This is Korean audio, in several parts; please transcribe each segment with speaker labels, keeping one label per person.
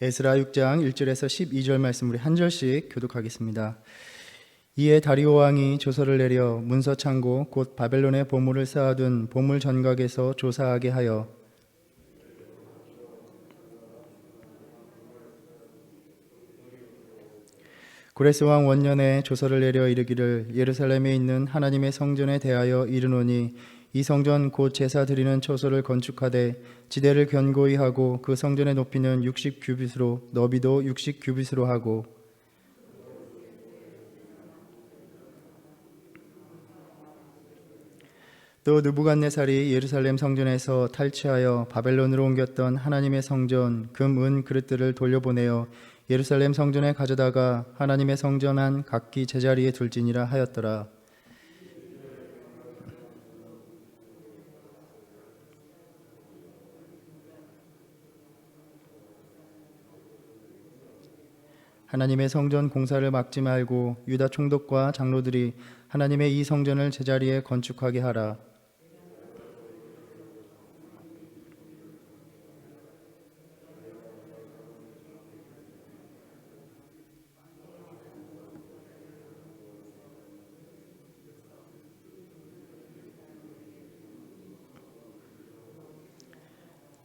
Speaker 1: 에스라 6장 1절에서 12절 말씀 우리 한 절씩 교독하겠습니다. 이에 다리오 왕이 조서를 내려 문서 창고 곧 바벨론의 보물을 쌓아둔 보물 전각에서 조사하게 하여 고레스 왕 원년에 조서를 내려 이르기를 예루살렘에 있는 하나님의 성전에 대하여 이르노니 이 성전 곧 제사 드리는 처소를 건축하되 지대를 견고히 하고 그 성전의 높이는 60규빗으로 너비도 60규빗으로 하고 또 느부갓네살이 예루살렘 성전에서 탈취하여 바벨론으로 옮겼던 하나님의 성전 금, 은 그릇들을 돌려보내어 예루살렘 성전에 가져다가 하나님의 성전 안 각기 제자리에 둘지니라 하였더라. 하나님의 성전 공사를 막지 말고 유다 총독과 장로들이 하나님의 이 성전을 제자리에 건축하게 하라.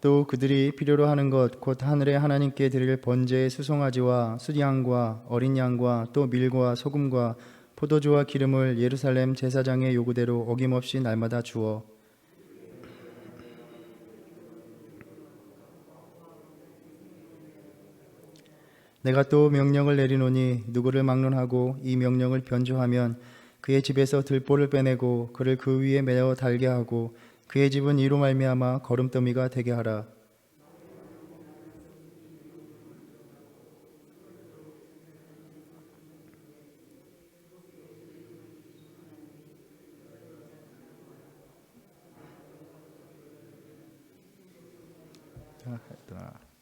Speaker 1: 또 그들이 필요로 하는 것 곧 하늘의 하나님께 드릴 번제의 수송아지와 수양과 어린 양과 또 밀과 소금과 포도주와 기름을 예루살렘 제사장의 요구대로 어김없이 날마다 주어 내가 또 명령을 내리노니 누구를 막론하고 이 명령을 변조하면 그의 집에서 들보를 빼내고 그를 그 위에 매어 달게 하고 그의 집은 이로 말미암아 거름더미가 되게 하라.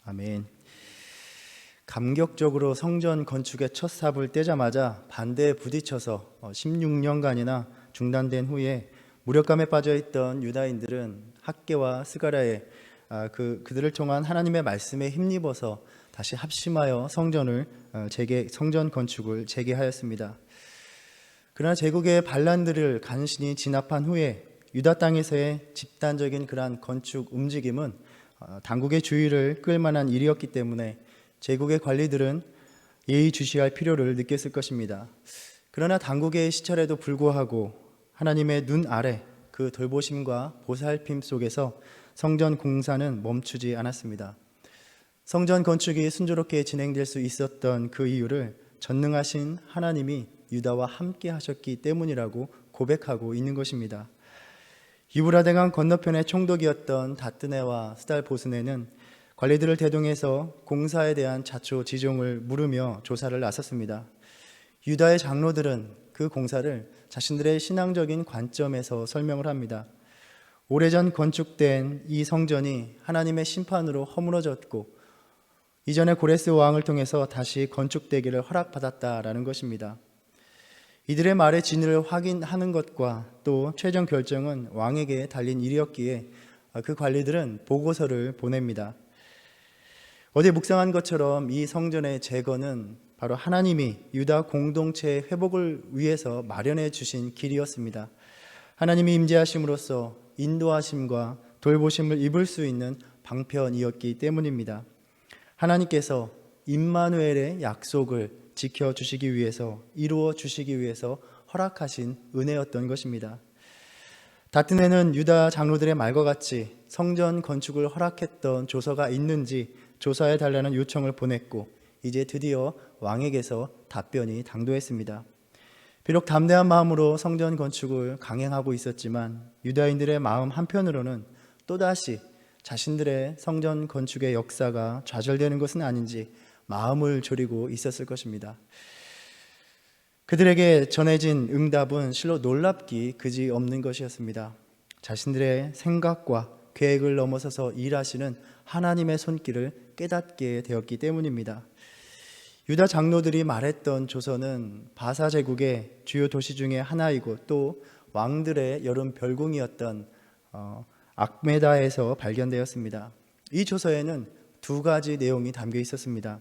Speaker 1: 아멘. 감격적으로 성전 건축의 첫 삽을 떼자마자 반대에 부딪혀서 16년간이나 중단된 후에 무력감에 빠져있던 유다인들은 학개와 스가랴의 그들을 통한 하나님의 말씀에 힘입어서 다시 합심하여 성전 건축을 재개하였습니다. 그러나 제국의 반란들을 간신히 진압한 후에 유다 땅에서의 집단적인 그러한 건축 움직임은 당국의 주의를 끌 만한 일이었기 때문에 제국의 관리들은 예의주시할 필요를 느꼈을 것입니다. 그러나 당국의 시찰에도 불구하고 하나님의 눈 아래 그 돌보심과 보살핌 속에서 성전 공사는 멈추지 않았습니다. 성전 건축이 순조롭게 진행될 수 있었던 그 이유를 전능하신 하나님이 유다와 함께 하셨기 때문이라고 고백하고 있는 것입니다. 유브라데강 건너편의 총독이었던 다뜨네와 스달보스네는 관리들을 대동해서 공사에 대한 자초지종을 물으며 조사를 나섰습니다. 유다의 장로들은 그 공사를 자신들의 신앙적인 관점에서 설명을 합니다. 오래전 건축된 이 성전이 하나님의 심판으로 허물어졌고 이전에 고레스 왕을 통해서 다시 건축되기를 허락받았다라는 것입니다. 이들의 말의 진위를 확인하는 것과 또 최종 결정은 왕에게 달린 일이었기에 그 관리들은 보고서를 보냅니다. 어제 묵상한 것처럼 이 성전의 재건은 바로 하나님이 유다 공동체의 회복을 위해서 마련해 주신 길이었습니다. 하나님이 임재하심으로써 인도하심과 돌보심을 입을 수 있는 방편이었기 때문입니다. 하나님께서 임마누엘의 약속을 지켜주시기 위해서 이루어 주시기 위해서 허락하신 은혜였던 것입니다. 다뜨네는 유다 장로들의 말과 같이 성전 건축을 허락했던 조서가 있는지 조사해 달라는 요청을 보냈고 이제 드디어 왕에게서 답변이 당도했습니다. 비록 담대한 마음으로 성전 건축을 강행하고 있었지만 유다인들의 마음 한편으로는 또다시 자신들의 성전 건축의 역사가 좌절되는 것은 아닌지 마음을 졸이고 있었을 것입니다. 그들에게 전해진 응답은 실로 놀랍기 그지없는 것이었습니다. 자신들의 생각과 계획을 넘어서서 일하시는 하나님의 손길을 깨닫게 되었기 때문입니다. 유다 장로들이 말했던 조서는 바사 제국의 주요 도시 중에 하나이고 또 왕들의 여름 별궁이었던 악메다에서 발견되었습니다. 이 조서에는 두 가지 내용이 담겨 있었습니다.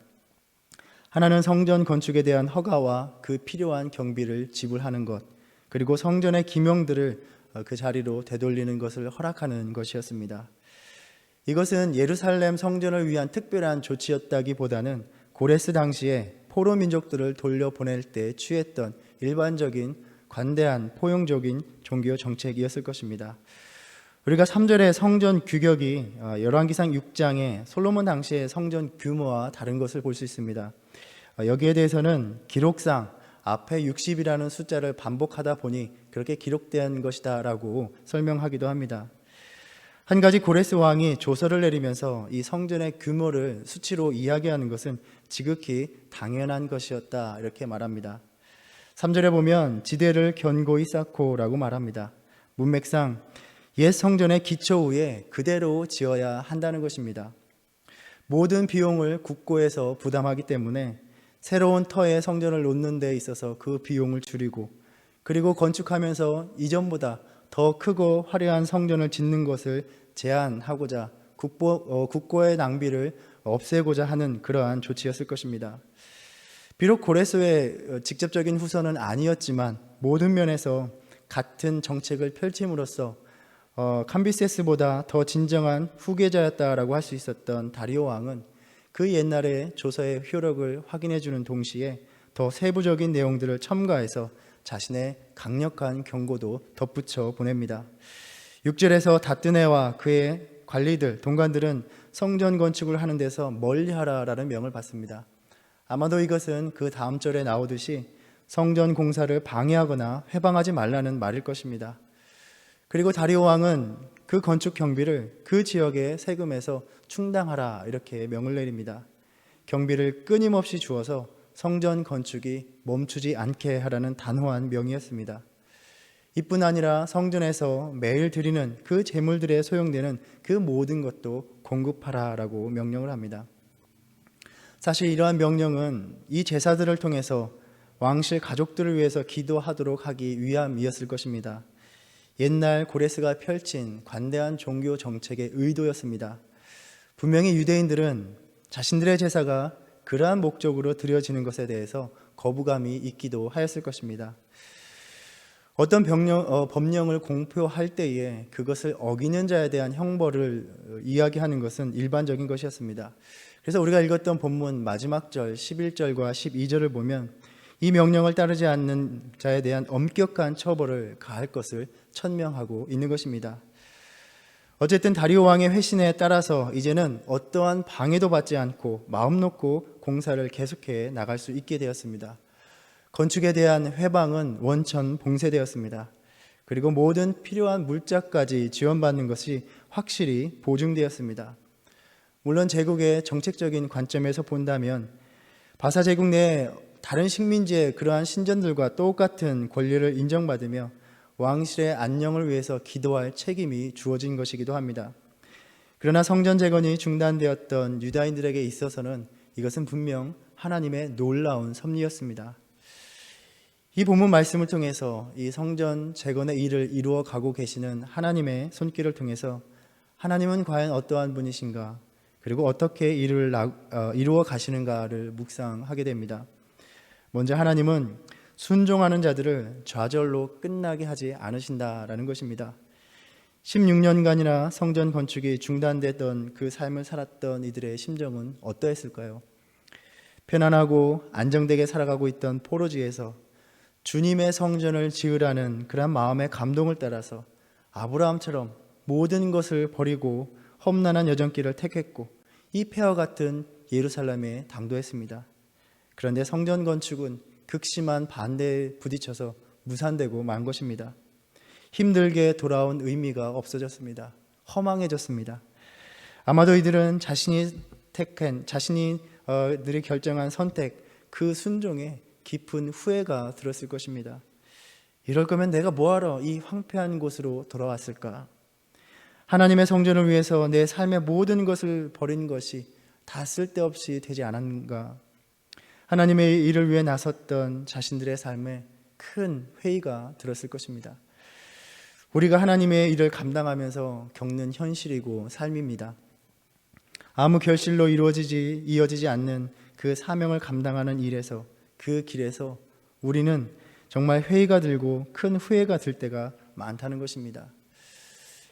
Speaker 1: 하나는 성전 건축에 대한 허가와 그 필요한 경비를 지불하는 것, 그리고 성전의 기명들을 그 자리로 되돌리는 것을 허락하는 것이었습니다. 이것은 예루살렘 성전을 위한 특별한 조치였다기보다는 고레스 당시에 포로 민족들을 돌려보낼 때 취했던 일반적인 관대한 포용적인 종교 정책이었을 것입니다. 우리가 3절의 성전 규격이 열왕기상 6장에 솔로몬 당시의 성전 규모와 다른 것을 볼 수 있습니다. 여기에 대해서는 기록상 앞에 60이라는 숫자를 반복하다 보니 그렇게 기록된 것이다 라고 설명하기도 합니다. 한 가지 고레스 왕이 조서를 내리면서 이 성전의 규모를 수치로 이야기하는 것은 지극히 당연한 것이었다 이렇게 말합니다. 3절에 보면 지대를 견고히 쌓고라고 말합니다. 문맥상 옛 성전의 기초 위에 그대로 지어야 한다는 것입니다. 모든 비용을 국고에서 부담하기 때문에 새로운 터의 성전을 놓는 데 있어서 그 비용을 줄이고, 그리고 건축하면서 이전보다 더 크고 화려한 성전을 짓는 것을 제한하고자 국고의 낭비를 없애고자 하는 그러한 조치였을 것입니다. 비록 고레스의 직접적인 후손은 아니었지만 모든 면에서 같은 정책을 펼침으로써 캄비세스보다 더 진정한 후계자였다라고 할 수 있었던 다리오 왕은 그 옛날의 조서의 효력을 확인해 주는 동시에 더 세부적인 내용들을 첨가해서 자신의 강력한 경고도 덧붙여 보냅니다. 6절에서 다뜨네와 그의 관리들, 동관들은 성전 건축을 하는 데서 멀리하라라는 명을 받습니다. 아마도 이것은 그 다음 절에 나오듯이 성전 공사를 방해하거나 회방하지 말라는 말일 것입니다. 그리고 다리오 왕은 그 건축 경비를 그 지역의 세금에서 충당하라 이렇게 명을 내립니다. 경비를 끊임없이 주어서 성전 건축이 멈추지 않게 하라는 단호한 명이었습니다. 이뿐 아니라 성전에서 매일 드리는 그 제물들에 소용되는 그 모든 것도 공급하라라고 명령을 합니다. 사실 이러한 명령은 이 제사들을 통해서 왕실 가족들을 위해서 기도하도록 하기 위함이었을 것입니다. 옛날 고레스가 펼친 관대한 종교 정책의 의도였습니다. 분명히 유대인들은 자신들의 제사가 그러한 목적으로 드려지는 것에 대해서 거부감이 있기도 하였을 것입니다. 어떤 법령을 공표할 때에 그것을 어기는 자에 대한 형벌을 이야기하는 것은 일반적인 것이었습니다. 그래서 우리가 읽었던 본문 마지막 절 11절과 12절을 보면 이 명령을 따르지 않는 자에 대한 엄격한 처벌을 가할 것을 천명하고 있는 것입니다. 어쨌든 다리오 왕의 회신에 따라서 이제는 어떠한 방해도 받지 않고 마음 놓고 공사를 계속해 나갈 수 있게 되었습니다. 건축에 대한 회방은 원천 봉쇄되었습니다. 그리고 모든 필요한 물자까지 지원받는 것이 확실히 보증되었습니다. 물론 제국의 정책적인 관점에서 본다면 바사 제국 내 다른 식민지의 그러한 신전들과 똑같은 권리를 인정받으며 왕실의 안녕을 위해서 기도할 책임이 주어진 것이기도 합니다. 그러나 성전 재건이 중단되었던 유다인들에게 있어서는 이것은 분명 하나님의 놀라운 섭리였습니다. 이 본문 말씀을 통해서 이 성전 재건의 일을 이루어 가고 계시는 하나님의 손길을 통해서 하나님은 과연 어떠한 분이신가, 그리고 어떻게 일을 이루어 가시는가를 묵상하게 됩니다. 먼저 하나님은 순종하는 자들을 좌절로 끝나게 하지 않으신다라는 것입니다. 16년간이나 성전 건축이 중단되던 그 삶을 살았던 이들의 심정은 어떠했을까요? 편안하고 안정되게 살아가고 있던 포로지에서 주님의 성전을 지으라는 그런 마음의 감동을 따라서 아브라함처럼 모든 것을 버리고 험난한 여정길을 택했고 이 폐허 같은 예루살렘에 당도했습니다. 그런데 성전 건축은 극심한 반대에 부딪혀서 무산되고 만 것입니다. 힘들게 돌아온 의미가 없어졌습니다. 허망해졌습니다. 아마도 이들은 자신이 결정한 선택, 그 순종에 깊은 후회가 들었을 것입니다. 이럴 거면 내가 뭐하러 이 황폐한 곳으로 돌아왔을까? 하나님의 성전을 위해서 내 삶의 모든 것을 버린 것이 다 쓸데없이 되지 않았는가? 하나님의 일을 위해 나섰던 자신들의 삶에 큰 회의가 들었을 것입니다. 우리가 하나님의 일을 감당하면서 겪는 현실이고 삶입니다. 아무 결실로 이어지지 않는 그 사명을 감당하는 일에서, 그 길에서 우리는 정말 회의가 들고 큰 후회가 들 때가 많다는 것입니다.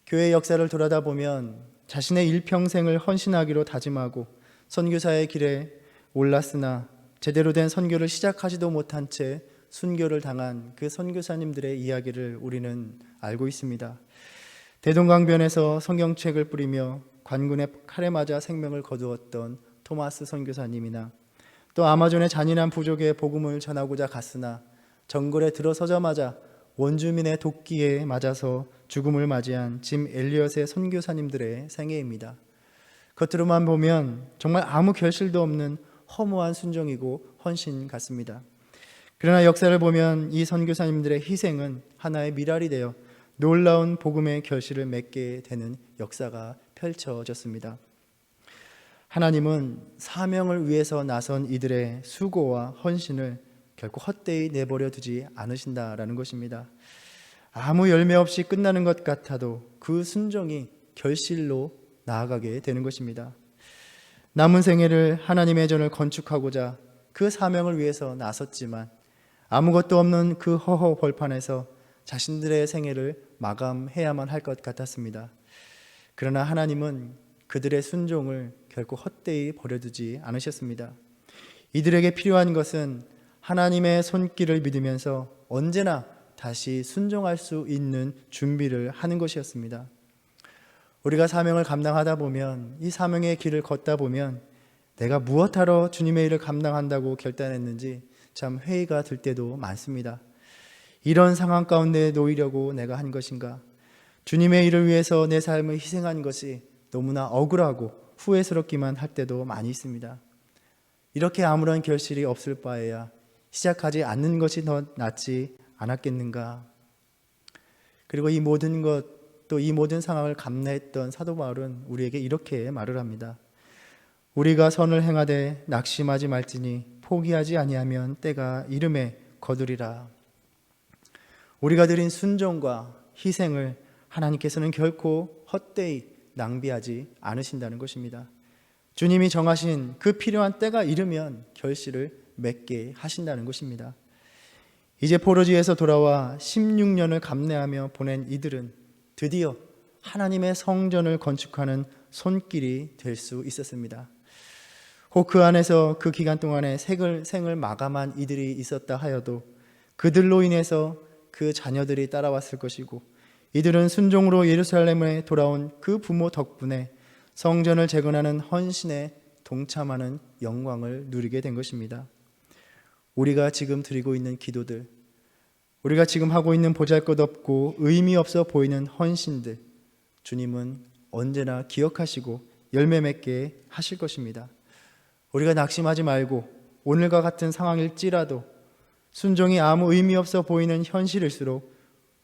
Speaker 1: 교회 역사를 돌아다 보면 자신의 일평생을 헌신하기로 다짐하고 선교사의 길에 올랐으나 제대로 된 선교를 시작하지도 못한 채 순교를 당한 그 선교사님들의 이야기를 우리는 알고 있습니다. 대동강변에서 성경책을 뿌리며 관군의 칼에 맞아 생명을 거두었던 토마스 선교사님이나, 또 아마존의 잔인한 부족에 복음을 전하고자 갔으나 정글에 들어서자마자 원주민의 도끼에 맞아서 죽음을 맞이한 짐 엘리엇의 선교사님들의 생애입니다. 겉으로만 보면 정말 아무 결실도 없는 허무한 순종이고 헌신 같습니다. 그러나 역사를 보면 이 선교사님들의 희생은 하나의 미랄이 되어 놀라운 복음의 결실을 맺게 되는 역사가 펼쳐졌습니다. 하나님은 사명을 위해서 나선 이들의 수고와 헌신을 결코 헛되이 내버려 두지 않으신다라는 것입니다. 아무 열매 없이 끝나는 것 같아도 그 순종이 결실로 나아가게 되는 것입니다. 남은 생애를 하나님의 전을 건축하고자 그 사명을 위해서 나섰지만 아무것도 없는 그 허허 벌판에서 자신들의 생애를 마감해야만 할 것 같았습니다. 그러나 하나님은 그들의 순종을 결코 헛되이 버려두지 않으셨습니다. 이들에게 필요한 것은 하나님의 손길을 믿으면서 언제나 다시 순종할 수 있는 준비를 하는 것이었습니다. 우리가 사명을 감당하다 보면, 이 사명의 길을 걷다 보면 내가 무엇하러 주님의 일을 감당한다고 결단했는지 참 회의가 들 때도 많습니다. 이런 상황 가운데 놓이려고 내가 한 것인가? 주님의 일을 위해서 내 삶을 희생한 것이 너무나 억울하고 후회스럽기만 할 때도 많이 있습니다. 이렇게 아무런 결실이 없을 바에야 시작하지 않는 것이 더 낫지 않았겠는가? 그리고 이 모든 것, 또 이 모든 상황을 감내했던 사도 바울은 우리에게 이렇게 말을 합니다. 우리가 선을 행하되 낙심하지 말지니 포기하지 아니하면 때가 이름에 거두리라. 우리가 드린 순종과 희생을 하나님께서는 결코 헛되이 낭비하지 않으신다는 것입니다. 주님이 정하신 그 필요한 때가 이르면 결실을 맺게 하신다는 것입니다. 이제 포로지에서 돌아와 16년을 감내하며 보낸 이들은 드디어 하나님의 성전을 건축하는 손길이 될 수 있었습니다. 혹 그 안에서 그 기간 동안에 생을 마감한 이들이 있었다 하여도 그들로 인해서 그 자녀들이 따라왔을 것이고, 이들은 순종으로 예루살렘에 돌아온 그 부모 덕분에 성전을 재건하는 헌신에 동참하는 영광을 누리게 된 것입니다. 우리가 지금 드리고 있는 기도들, 우리가 지금 하고 있는 보잘것없고 의미 없어 보이는 헌신들, 주님은 언제나 기억하시고 열매 맺게 하실 것입니다. 우리가 낙심하지 말고 오늘과 같은 상황일지라도 순종이 아무 의미 없어 보이는 현실일수록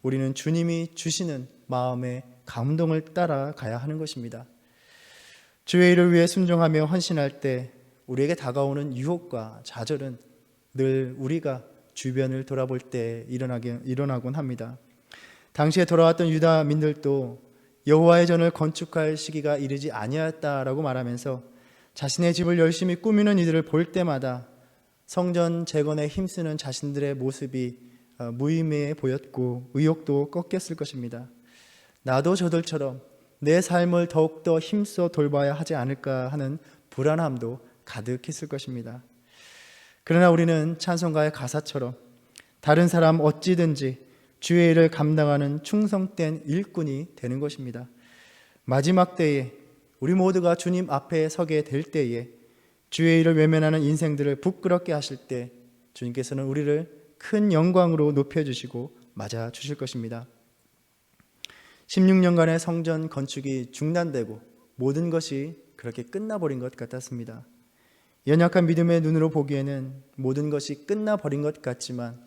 Speaker 1: 우리는 주님이 주시는 마음의 감동을 따라가야 하는 것입니다. 주의 일을 위해 순종하며 헌신할 때 우리에게 다가오는 유혹과 좌절은 늘 우리가 주변을 돌아볼 때 일어나곤 합니다. 당시에 돌아왔던 유다민들도 여호와의 전을 건축할 시기가 이르지 아니하였다라고 말하면서 자신의 집을 열심히 꾸미는 이들을 볼 때마다 성전 재건에 힘쓰는 자신들의 모습이 무의미해 보였고 의욕도 꺾였을 것입니다. 나도 저들처럼 내 삶을 더욱더 힘써 돌봐야 하지 않을까 하는 불안함도 가득했을 것입니다. 그러나 우리는 찬송가의 가사처럼 다른 사람 어찌든지 주의 일을 감당하는 충성된 일꾼이 되는 것입니다. 마지막 때에 우리 모두가 주님 앞에 서게 될 때에 주의 일을 외면하는 인생들을 부끄럽게 하실 때 주님께서는 우리를 큰 영광으로 높여주시고 맞아주실 것입니다. 16년간의 성전 건축이 중단되고 모든 것이 그렇게 끝나버린 것 같았습니다. 연약한 믿음의 눈으로 보기에는 모든 것이 끝나버린 것 같지만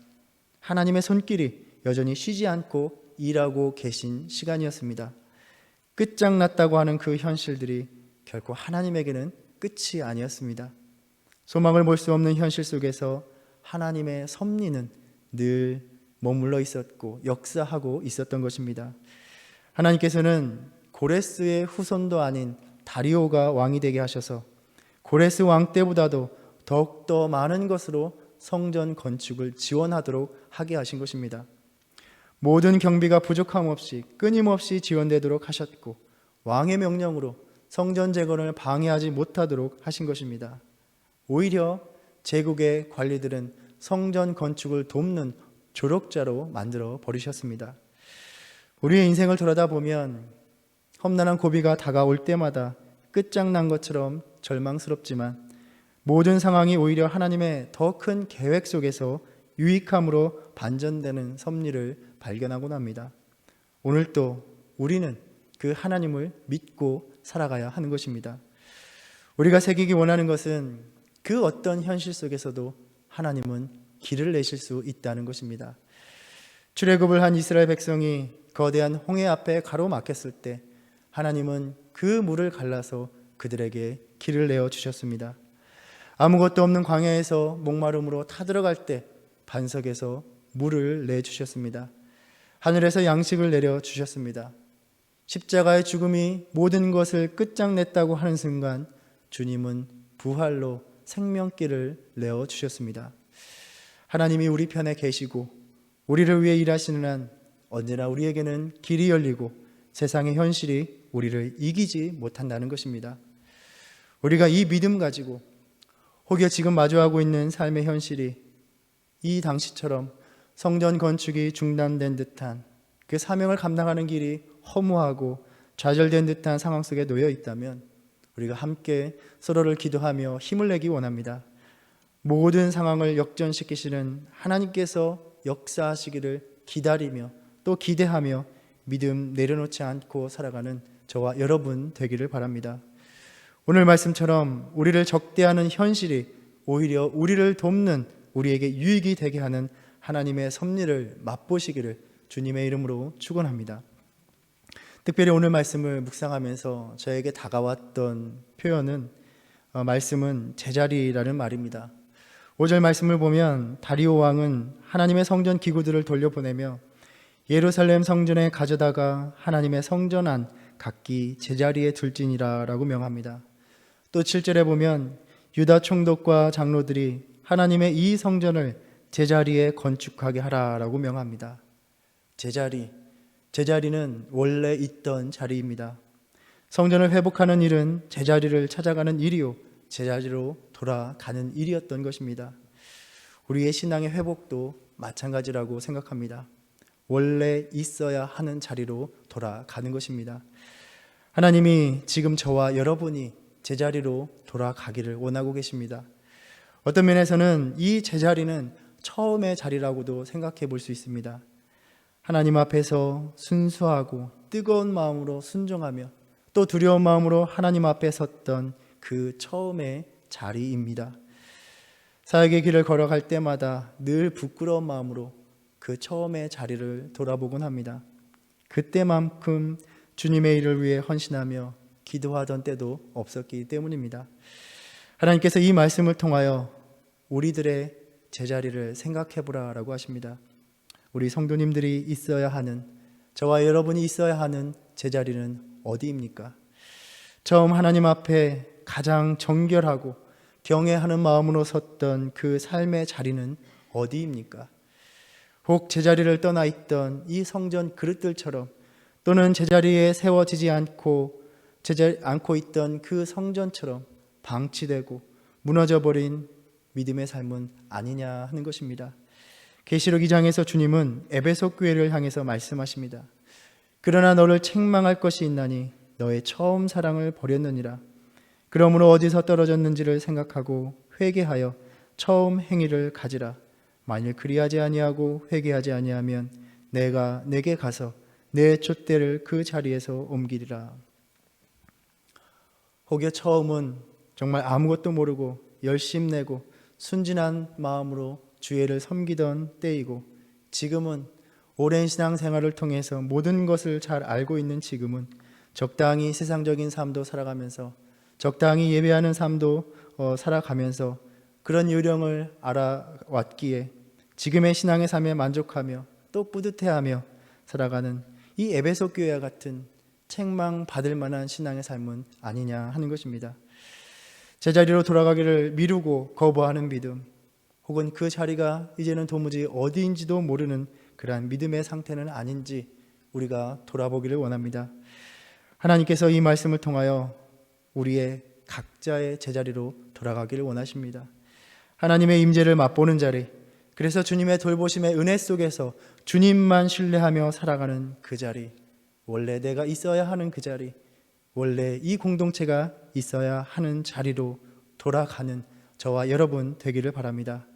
Speaker 1: 하나님의 손길이 여전히 쉬지 않고 일하고 계신 시간이었습니다. 끝장났다고 하는 그 현실들이 결코 하나님에게는 끝이 아니었습니다. 소망을 볼 수 없는 현실 속에서 하나님의 섭리는 늘 머물러 있었고 역사하고 있었던 것입니다. 하나님께서는 고레스의 후손도 아닌 다리오가 왕이 되게 하셔서 고레스 왕 때보다도 더욱더 많은 것으로 성전 건축을 지원하도록 하게 하신 것입니다. 모든 경비가 부족함 없이 끊임없이 지원되도록 하셨고 왕의 명령으로 성전 재건을 방해하지 못하도록 하신 것입니다. 오히려 제국의 관리들은 성전 건축을 돕는 조력자로 만들어 버리셨습니다. 우리의 인생을 돌아다보면 험난한 고비가 다가올 때마다 끝장난 것처럼 절망스럽지만 모든 상황이 오히려 하나님의 더 큰 계획 속에서 유익함으로 반전되는 섭리를 발견하곤 합니다. 오늘도 우리는 그 하나님을 믿고 살아가야 하는 것입니다. 우리가 새기기 원하는 것은 그 어떤 현실 속에서도 하나님은 길을 내실 수 있다는 것입니다. 출애굽을 한 이스라엘 백성이 거대한 홍해 앞에 가로막혔을 때 하나님은 그 물을 갈라서 그들에게 길을 내어 주셨습니다. 아무것도 없는 광야에서 목마름으로 타들어갈 때 반석에서 물을 내주셨습니다. 하늘에서 양식을 내려 주셨습니다. 십자가의 죽음이 모든 것을 끝장냈다고 하는 순간 주님은 부활로 생명길을 내어 주셨습니다. 하나님이 우리 편에 계시고 우리를 위해 일하시는 한 언제나 우리에게는 길이 열리고 세상의 현실이 우리를 이기지 못한다는 것입니다. 우리가 이 믿음 가지고 혹여 지금 마주하고 있는 삶의 현실이 이 당시처럼 성전 건축이 중단된 듯한 그 사명을 감당하는 길이 허무하고 좌절된 듯한 상황 속에 놓여 있다면 우리가 함께 서로를 기도하며 힘을 내기 원합니다. 모든 상황을 역전시키시는 하나님께서 역사하시기를 기다리며 또 기대하며 믿음 내려놓지 않고 살아가는 저와 여러분 되기를 바랍니다. 오늘 말씀처럼 우리를 적대하는 현실이 오히려 우리를 돕는 우리에게 유익이 되게 하는 하나님의 섭리를 맛보시기를 주님의 이름으로 축원합니다. 특별히 오늘 말씀을 묵상하면서 저에게 다가왔던 표현은 말씀은 제자리라는 말입니다. 5절 말씀을 보면 다리오 왕은 하나님의 성전 기구들을 돌려보내며 예루살렘 성전에 가져다가 하나님의 성전 안 각기 제자리에 둘지니라 라고 명합니다. 또 7절에 보면 유다 총독과 장로들이 하나님의 이 성전을 제자리에 건축하게 하라라고 명합니다. 제자리는 원래 있던 자리입니다. 성전을 회복하는 일은 제자리를 찾아가는 일이요 제자리로 돌아가는 일이었던 것입니다. 우리의 신앙의 회복도 마찬가지라고 생각합니다. 원래 있어야 하는 자리로 돌아가는 것입니다. 하나님이 지금 저와 여러분이 제자리로 돌아가기를 원하고 계십니다. 어떤 면에서는 이 제자리는 처음의 자리라고도 생각해 볼 수 있습니다. 하나님 앞에서 순수하고 뜨거운 마음으로 순종하며 또 두려운 마음으로 하나님 앞에 섰던 그 처음의 자리입니다. 사역의 길을 걸어갈 때마다 늘 부끄러운 마음으로 그 처음의 자리를 돌아보곤 합니다. 그때만큼 주님의 일을 위해 헌신하며 기도하던 때도 없었기 때문입니다. 하나님께서 이 말씀을 통하여 우리들의 제자리를 생각해보라 라고 하십니다. 우리 성도님들이 있어야 하는, 저와 여러분이 있어야 하는 제자리는 어디입니까? 처음 하나님 앞에 가장 정결하고 경외하는 마음으로 섰던 그 삶의 자리는 어디입니까? 혹 제자리를 떠나 있던 이 성전 그릇들처럼 또는 제자리에 세워지지 않고 있던 그 성전처럼 방치되고 무너져버린 믿음의 삶은 아니냐 하는 것입니다. 계시록 2장에서 주님은 에베소 교회를 향해서 말씀하십니다. 그러나 너를 책망할 것이 있나니 너의 처음 사랑을 버렸느니라. 그러므로 어디서 떨어졌는지를 생각하고 회개하여 처음 행위를 가지라. 만일 그리하지 아니하고 회개하지 아니하면 내가 내게 가서 내 촛대를 그 자리에서 옮기리라. 혹여 처음은 정말 아무것도 모르고 열심내고 순진한 마음으로 주의를 섬기던 때이고 지금은 오랜 신앙생활을 통해서 모든 것을 잘 알고 있는 지금은 적당히 세상적인 삶도 살아가면서 적당히 예배하는 삶도 살아가면서 그런 요령을 알아왔기에 지금의 신앙의 삶에 만족하며 또 뿌듯해하며 살아가는 이 에베소 교회와 같은 책망받을 만한 신앙의 삶은 아니냐 하는 것입니다. 제자리로 돌아가기를 미루고 거부하는 믿음, 혹은 그 자리가 이제는 도무지 어디인지도 모르는 그러한 믿음의 상태는 아닌지 우리가 돌아보기를 원합니다. 하나님께서 이 말씀을 통하여 우리의 각자의 제자리로 돌아가기를 원하십니다. 하나님의 임재를 맛보는 자리, 그래서 주님의 돌보심의 은혜 속에서 주님만 신뢰하며 살아가는 그 자리, 원래 내가 있어야 하는 그 자리, 원래 이 공동체가 있어야 하는 자리로 돌아가는 저와 여러분 되기를 바랍니다.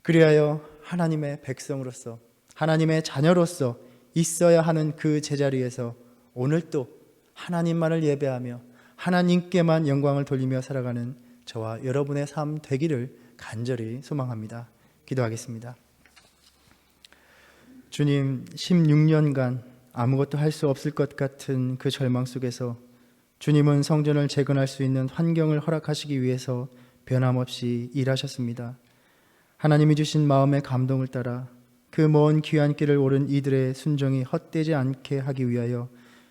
Speaker 1: 그리하여 하나님의 백성으로서, 하나님의 자녀로서 있어야 하는 그 제자리에서 오늘도 하나님만을 예배하며 하나님께만 영광을 돌리며 살아가는 저와 여러분의 삶 되기를 간절히 소망합니다. 기도하겠습니다. 주님, 16년간 아무것도 할 수 없을 것 같은 그 절망 속에서 주님은 성전을 재건할 수 있는 환경을 허락하시기 위해서 변함없이 일하셨습니다. 하나님이 주신 마음의 감동을 따라 그 먼 귀한 길을 오른 이들의 순종이 헛되지 않게 하기 위하여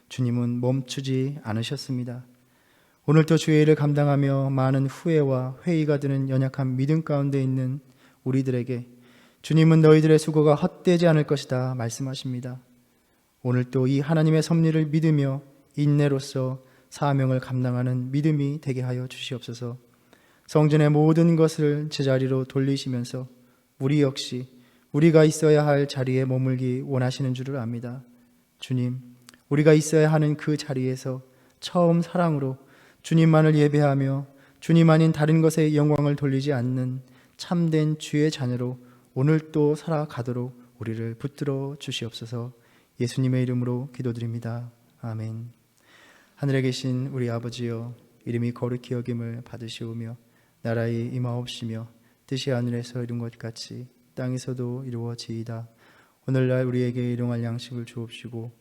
Speaker 1: 주님은 멈추지 않으셨습니다. 오늘도 주의 일을 감당하며 많은 후회와 회의가 드는 연약한 믿음 가운데 있는 우리들에게 주님은 너희들의 수고가 헛되지 않을 것이다 말씀하십니다. 오늘도 이 하나님의 섭리를 믿으며 인내로서 사명을 감당하는 믿음이 되게 하여 주시옵소서. 성전의 모든 것을 제자리로 돌리시면서 우리 역시 우리가 있어야 할 자리에 머물기 원하시는 줄을 압니다. 주님, 우리가 있어야 하는 그 자리에서 처음 사랑으로 주님만을 예배하며 주님 아닌 다른 것에 영광을 돌리지 않는 참된 주의 자녀로 오늘 또 살아가도록 우리를 붙들어 주시옵소서. 예수님의 이름으로 기도드립니다. 아멘. 하늘에 계신 우리 아버지여, 이름이 거룩히 여김을 받으시오며 나라의 임하옵시며 뜻이 하늘에서 이룬 것 같이 땅에서도 이루어지이다. 오늘날 우리에게 일용할 양식을 주옵시고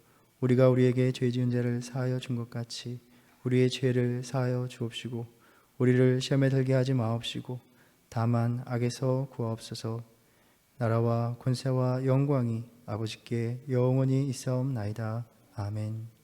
Speaker 1: 우리가 우리에게 죄 지은 자를 사하여 준 것 같이 우리의 죄를 사하여 주옵시고 우리를 시험에 들게 하지 마옵시고 다만 악에서 구하옵소서. 나라와 권세와 영광이 아버지께 영원히 있사옵나이다. 아멘.